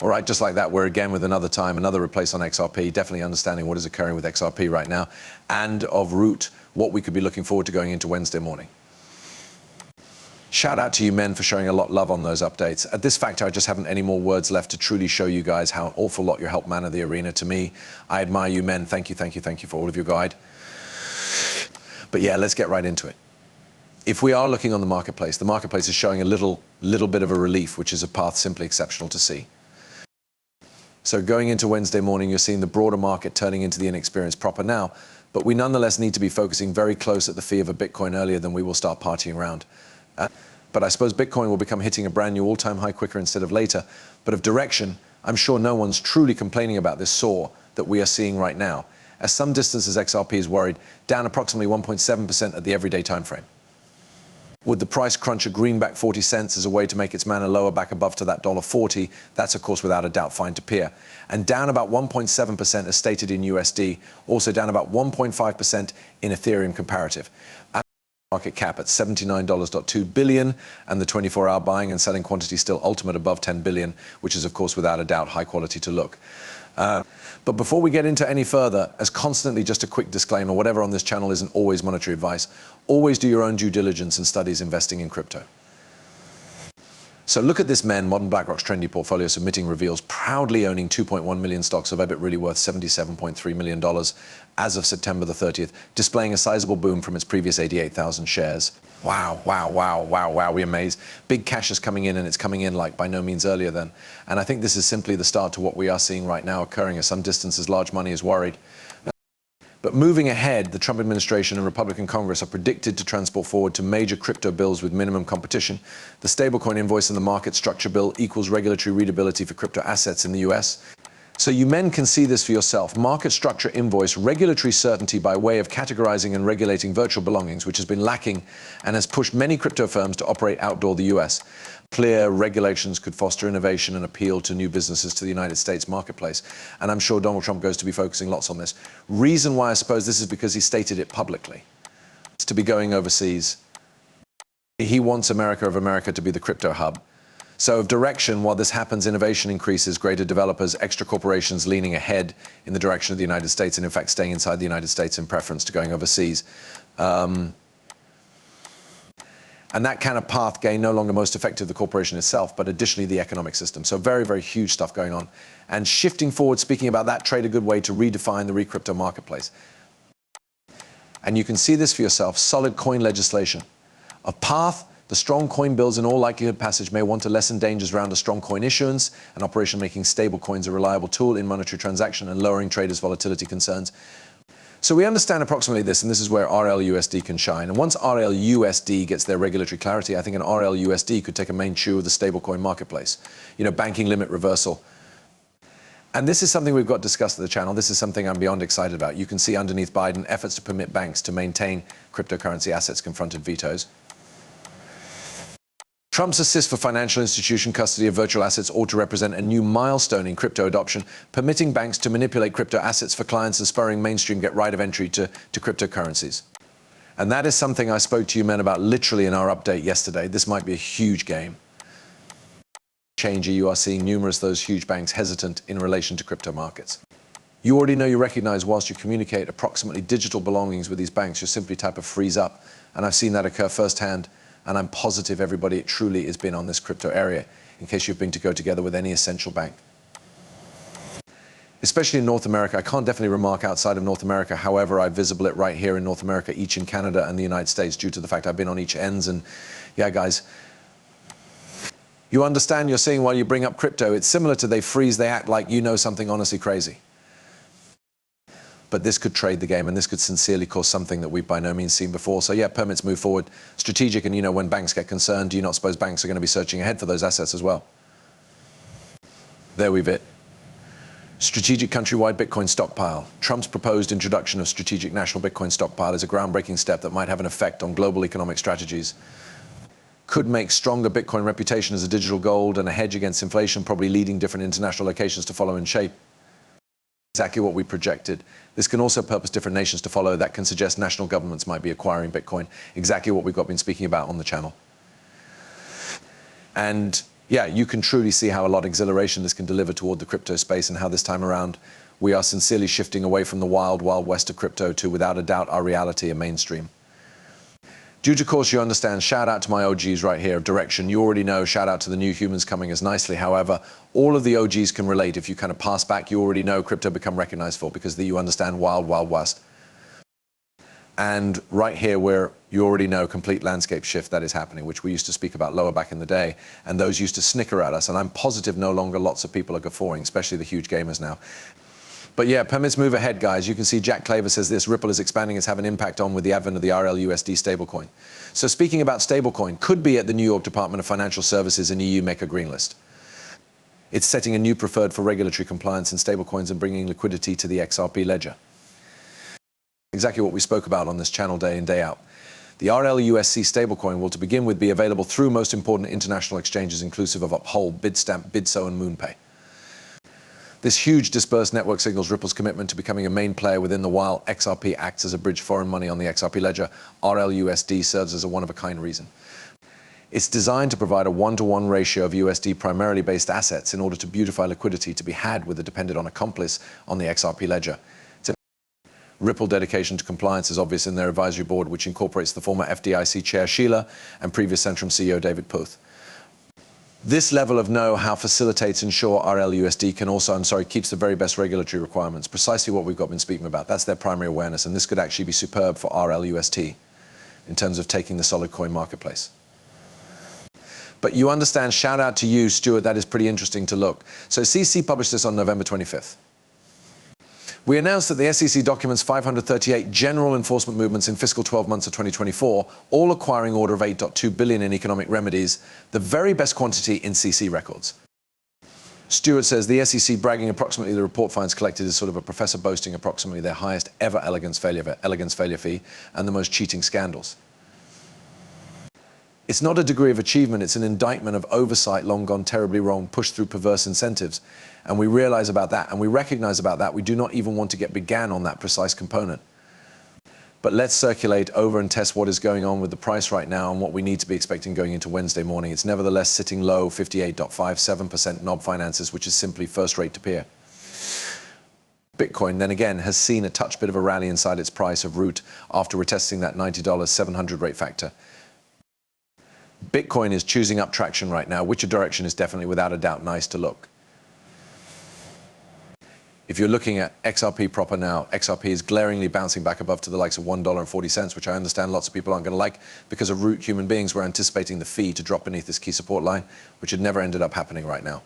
All right, just like that, we're again with another replace on XRP, definitely understanding what is occurring with XRP right now, and of route, what we could be looking forward to going into Wednesday morning. Shout out to you men for showing a lot of love on those updates. At this factor, I just haven't any more words left to truly show you guys how an awful lot your help manner the arena to me. I admire you men. Thank you for all of your guide. But yeah, let's get right into it. If we are looking on the marketplace is showing a little bit of a relief, which is a path simply exceptional to see. So going into Wednesday morning, you're seeing the broader market turning into the inexperienced proper now, but we nonetheless need to be focusing very close at the fee of a Bitcoin earlier than we will start partying around. But I suppose Bitcoin will become hitting a brand new all-time high quicker instead of later. But of direction, I'm sure no one's truly complaining about this soar that we are seeing right now. As some distances XRP is worried, down approximately 1.7% at the everyday time frame. Would the price crunch a greenback 40 cents as a way to make its mana lower back above to that $1.40? That's, of course, without a doubt, fine to peer. And down about 1.7% as stated in USD, also down about 1.5% in Ethereum comparative. Market cap at $79.2 billion, and the 24-hour buying and selling quantity still ultimate above 10 billion, which is, of course, without a doubt, high quality to look. But before we get into any further, as constantly just a quick disclaimer, whatever on this channel isn't always monetary advice. Always do your own due diligence and studies investing in crypto. So look at this men, modern BlackRock's trendy portfolio submitting reveals proudly owning 2.1 million stocks of EBIT really worth $77.3 million as of September the 30th, displaying a sizable boom from its previous 88,000 shares. Wow, we amaze. Big cash is coming in, and it's coming in like by no means earlier than. And I think this is simply the start to what we are seeing right now occurring as some distances large money is worried. But moving ahead, the Trump administration and Republican Congress are predicted to transport forward to major crypto bills with minimum competition. The stablecoin invoice and the market structure bill equals regulatory readability for crypto assets in the US. So you men can see this for yourself. Market structure invoice, regulatory certainty by way of categorizing and regulating virtual belongings, which has been lacking and has pushed many crypto firms to operate outdoor the US. Clear regulations could foster innovation and appeal to new businesses to the United States marketplace. And I'm sure Donald Trump goes to be focusing lots on this. Reason why I suppose this is because he stated it publicly. It's to be going overseas. He wants America of America to be the crypto hub. So of direction, while this happens, innovation increases, greater developers, extra corporations leaning ahead in the direction of the United States and in fact staying inside the United States in preference to going overseas. And that kind of path gain no longer most effective the corporation itself, but additionally the economic system. So very, very huge stuff going on. And shifting forward, speaking about that trade, a good way to redefine the re-crypto marketplace. And you can see this for yourself, solid coin legislation. A path, the strong coin bills in all likelihood passage may want to lessen dangers around a strong coin issuance, an operation making stable coins a reliable tool in monetary transaction and lowering traders' volatility concerns. So we understand approximately this, and this is where RL USD can shine. And once RL USD gets their regulatory clarity, I think an RL USD could take a main chew of the stablecoin marketplace. You know, banking limit reversal. And this is something we've got discussed at the channel. This is something I'm beyond excited about. You can see underneath Biden efforts to permit banks to maintain cryptocurrency assets confronted vetoes. Trump's assist for financial institution custody of virtual assets ought to represent a new milestone in crypto adoption, permitting banks to manipulate crypto assets for clients and spurring mainstream get right of entry to cryptocurrencies. And that is something I spoke to you men about literally in our update yesterday. This might be a huge game changer. You are seeing numerous of those huge banks hesitant in relation to crypto markets. You already know, you recognize whilst you communicate approximately digital belongings with these banks, you simply type a freeze up. And I've seen that occur firsthand. And I'm positive everybody truly has been on this crypto area, in case you've been to go together with any essential bank. Especially in North America. I can't definitely remark outside of North America. However, I visible it right here in North America, each in Canada and the United States, due to the fact I've been on each ends. And yeah, guys, you understand, you're seeing while you bring up crypto, it's similar to they freeze, they act like you know something honestly crazy. But this could trade the game, and this could sincerely cause something that we've by no means seen before. So yeah, permits move forward. Strategic, and you know, when banks get concerned, do you not suppose banks are going to be searching ahead for those assets as well? There we've it. Strategic countrywide Bitcoin stockpile. Trump's proposed introduction of strategic national Bitcoin stockpile is a groundbreaking step that might have an effect on global economic strategies. Could make stronger Bitcoin reputation as a digital gold and a hedge against inflation, probably leading different international locations to follow in shape. Exactly what we projected. This can also purpose different nations to follow. That can suggest national governments might be acquiring Bitcoin. Exactly what we've been speaking about on the channel. And yeah, you can truly see how a lot of exhilaration this can deliver toward the crypto space, and how this time around we are sincerely shifting away from the wild, wild west of crypto to, without a doubt, our reality and mainstream. Due to course, you understand, shout out to my OGs right here of direction. You already know, shout out to the new humans coming as nicely. However, all of the OGs can relate. If you kind of pass back, you already know crypto become recognized for, because you understand wild, wild west. And right here, where you already know complete landscape shift that is happening, which we used to speak about lower back in the day, and those used to snicker at us. And I'm positive no longer lots of people are guffawing, especially the huge gamers now. But yeah, permits move ahead, guys. You can see Jack Claver says this: Ripple is expanding, it's having an impact on with the advent of the RL USD stablecoin. So speaking about stablecoin, could be at the New York Department of Financial Services and EU make a green list. It's setting a new preferred for regulatory compliance in stablecoins and bringing liquidity to the XRP ledger. Exactly what we spoke about on this channel day in, day out. The RL USD stablecoin will to begin with be available through most important international exchanges inclusive of Uphold, Bitstamp, Bitso and MoonPay. This huge dispersed network signals Ripple's commitment to becoming a main player within the while XRP acts as a bridge foreign money on the XRP ledger. RL USD serves as a one-of-a-kind reason. It's designed to provide a one-to-one ratio of USD primarily based assets in order to beautify liquidity to be had with a dependent on accomplice on the XRP ledger. Ripple dedication to compliance is obvious in their advisory board, which incorporates the former FDIC chair Sheila and previous Centrum CEO David Puth. This level of know-how facilitates ensure RL USD can also, keeps the very best regulatory requirements, precisely what we've been speaking about. That's their primary awareness, and this could actually be superb for RL USD in terms of taking the solid coin marketplace. But you understand, shout out to you, Stuart, that is pretty interesting to look. So CC published this on November 25th. We announced that the SEC documents 538 general enforcement movements in fiscal 12 months of 2024, all acquiring order of 8.2 billion in economic remedies, the very best quantity in CC records. Stewart says the SEC bragging approximately the report fines collected is sort of a professor boasting approximately their highest ever elegance failure fee and the most cheating scandals. It's not a degree of achievement, it's an indictment of oversight long gone terribly wrong, pushed through perverse incentives. And we realize about that, and we recognize about that. We do not even want to get began on that precise component. But let's circulate over and test what is going on with the price right now and what we need to be expecting going into Wednesday morning. It's nevertheless sitting low, 58.57% knob finances, which is simply first rate to peer. Bitcoin, then again, has seen a touch bit of a rally inside its price of root after retesting that $90 700 rate factor. Bitcoin is choosing up traction right now, which direction is definitely without a doubt nice to look. If you're looking at XRP proper now, XRP is glaringly bouncing back above to the likes of $1.40, which I understand lots of people aren't going to like because of root human beings. We're anticipating the fee to drop beneath this key support line, which had never ended up happening right now.